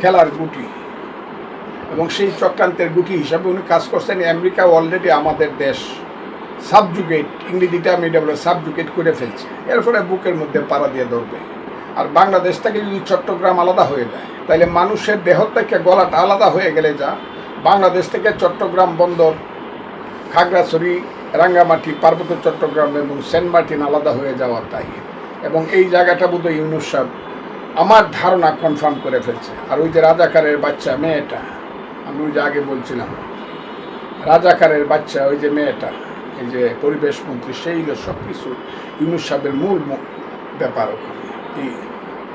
খেলার গুটি এবং সেই চক্রান্তের গুটি হিসাবে উনি কাজ করছেন। আমেরিকা অলরেডি আমাদের দেশ সাবজুগেট, ইংরেজিটা আমি এটা বলে সাবজুগেট করে ফেলছে। এর ফলে বুকের মধ্যে পাড়া দিয়ে ধরবে। আর বাংলাদেশ থেকে যদি চট্টগ্রাম আলাদা হয়ে যায়, তাহলে মানুষের দেহ থেকে গলাটা আলাদা হয়ে গেলে যা বাংলাদেশ থেকে চট্টগ্রাম বন্দর, খাগড়াছড়ি, রাঙ্গামাটি, পার্বত্য চট্টগ্রাম এবং সেন্ট মার্টিন আলাদা হয়ে যাওয়া তাই। এবং এই জায়গাটা বোধহয় ইউনূস সাহেব আমার ধারণা কনফার্ম করে ফেলছে। আর ওই যে রাজাকারের বাচ্চা মেয়েটা, আমি ওই যে আগে বলছিলাম রাজাকারের বাচ্চা, ওই যে মেয়েটা, এই যে পরিবেশ মন্ত্রী, সেইগুলো সব কিছু ইউনূস সাহেবের মূল ব্যাপার ওখানে। এই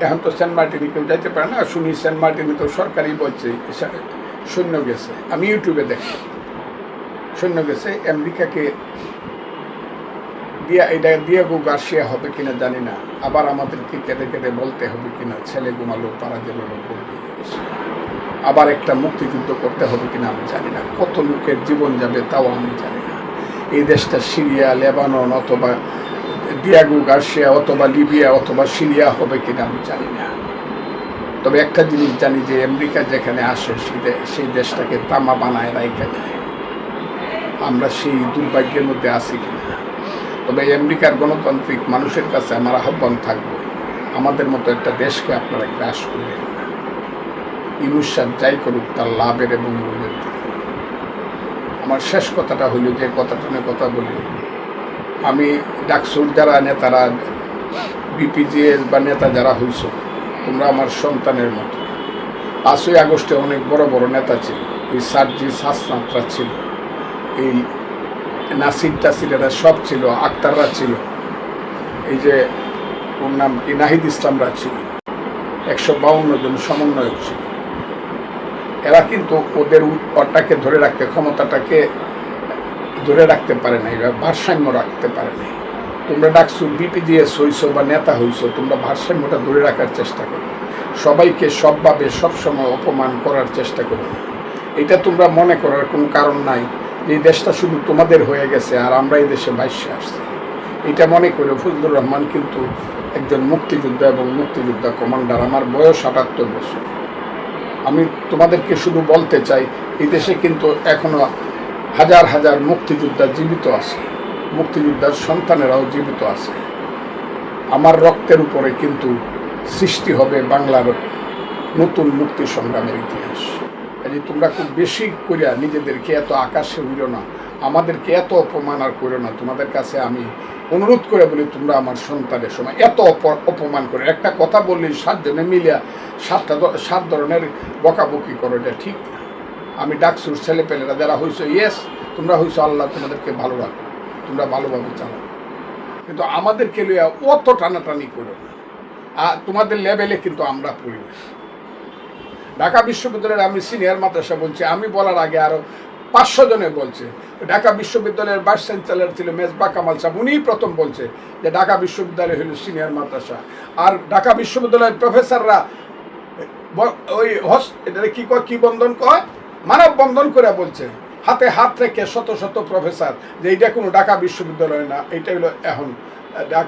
এখন তো সেন্ট মার্টিনে কেউ যাইতে পারে না, শুনি সেন্ট মার্টিনে তো সরকারই বলছে সৈন্য গেছে। আমি ইউটিউবে দেখি সৈন্য গেছে আমেরিকাকে এটা দিয়েগো গার্সিয়া হবে কিনা জানি না, আবার আমাদেরকে কেঁদে কেঁদে বলতে হবে কিনা ছেলে ঘুমালো পাড়া জেলো আবার একটা মুক্তিযুদ্ধ করতে হবে কিনা আমি জানি না, কত লোকের জীবন যাবে তাও আমি জানি না। এই দেশটা সিরিয়া, লেবানন অথবা দিয়েগো গার্সিয়া অথবা লিবিয়া অথবা সিরিয়া হবে কিনা আমি জানি না। তবে একটা জিনিস জানি যে আমেরিকা যেখানে আসে সেই দেশটাকে তামা বানায় রাইখা যায়। আমরা সেই দুর্ভাগ্যের মধ্যে আছি কিনা। তবে আমেরিকার গণতান্ত্রিক মানুষের কাছে আমার আহ্বান থাকবে, আমাদের মতো একটা দেশকে আপনারা গ্রাস করেন। ইউনূস সাহেব যাই করুক তার লাভের এবং মূল্যের। আমার শেষ কথাটা হইল, যে কথাটা নিয়ে কথা বলি, আমি ডাকসুর যারা নেতারা, বিপিজিএস বা নেতা যারা হইছ, তোমরা আমার সন্তানের মতো। 5ই আগস্টে অনেক বড় বড় নেতা ছিল, ওই সার্জিস হাসনাতরা ছিল, এই নাসির টাসিরেরা সব ছিল, আক্তাররা ছিল, এই যে ওর নাম কি নাহিদ ইসলামরা ছিল, 152 জন সমন্বয়ক ছিল। এরা কিন্তু ওদের উৎপাদটাকে ধরে রাখতে, ক্ষমতাটাকে ধরে রাখতে পারে না, এরা ভারসাম্য রাখতে পারে না। তোমরা ডাকছো বিপিজিএস হইছো বা নেতা হইছো, তোমরা ভারসাম্যটা ধরে রাখার চেষ্টা করো, সবাইকে সবভাবে সবসময় অপমান করার চেষ্টা করো না। এটা তোমরা মনে করার কোনো কারণ নাই এই দেশটা শুধু তোমাদের হয়ে গেছে আর আমরা এই দেশে ভাইসে আসছি। এটা মনে করে ফজলুর রহমান কিন্তু একজন মুক্তিযোদ্ধা এবং মুক্তিযোদ্ধা কমান্ডার। আমার বয়স 78 বছর। আমি তোমাদেরকে শুধু বলতে চাই, এই দেশে কিন্তু এখনো হাজার হাজার মুক্তিযোদ্ধা জীবিত আছে, মুক্তিযোদ্ধার সন্তানেরাও জীবিত আছে। আমার রক্তের উপরে কিন্তু সৃষ্টি হবে বাংলার নতুন মুক্তি সংগ্রামের ইতিহাস। কাজে তোমরা খুব বেশি করিয়া নিজেদেরকে এত আকাশে উড়ো না, আমাদেরকে এত অপমান আর করো না। তোমাদের কাছে আমি অনুরোধ করে বলি, তোমরা আমার সন্তানের সময় এত অপমান করে একটা কথা বললেই 7 জনে মিলিয়া 7 ধরনের বকাবকি করো, এটা ঠিক না। আমি ডাকসুর ছেলেপেলেরা যারা হয়েছো, ইয়েস তোমরা হয়েছো, আল্লাহ তোমাদেরকে ভালো রাখো, তোমরা ভালোভাবে চালাও, কিন্তু আমাদেরকে লইয়া অত টানাটানি করো না। আর তোমাদের লেভেলে কিন্তু আমরা পড়ি না। ঢাকা বিশ্ববিদ্যালয়ের আমি সিনিয়র মাদ্রাসা বলছি, আমি বলার আগে আরও 500 জনে বলছে। ঢাকা বিশ্ববিদ্যালয়ের ভাইস চ্যান্সেলর ছিল মেজবা কামাল সাহেব, উনিই প্রথম বলছে যে ঢাকা বিশ্ববিদ্যালয় হল সিনিয়র মাদ্রাসা। আর ঢাকা বিশ্ববিদ্যালয়ের প্রফেসররা ওই এটা কি বন্ধন কয়, মানব বন্ধন করে বলছে, হাতে হাত রেখে শত শত প্রফেসর, যে এইটা কোনো ঢাকা বিশ্ববিদ্যালয় না, এইটা হলো এখন ঢাকা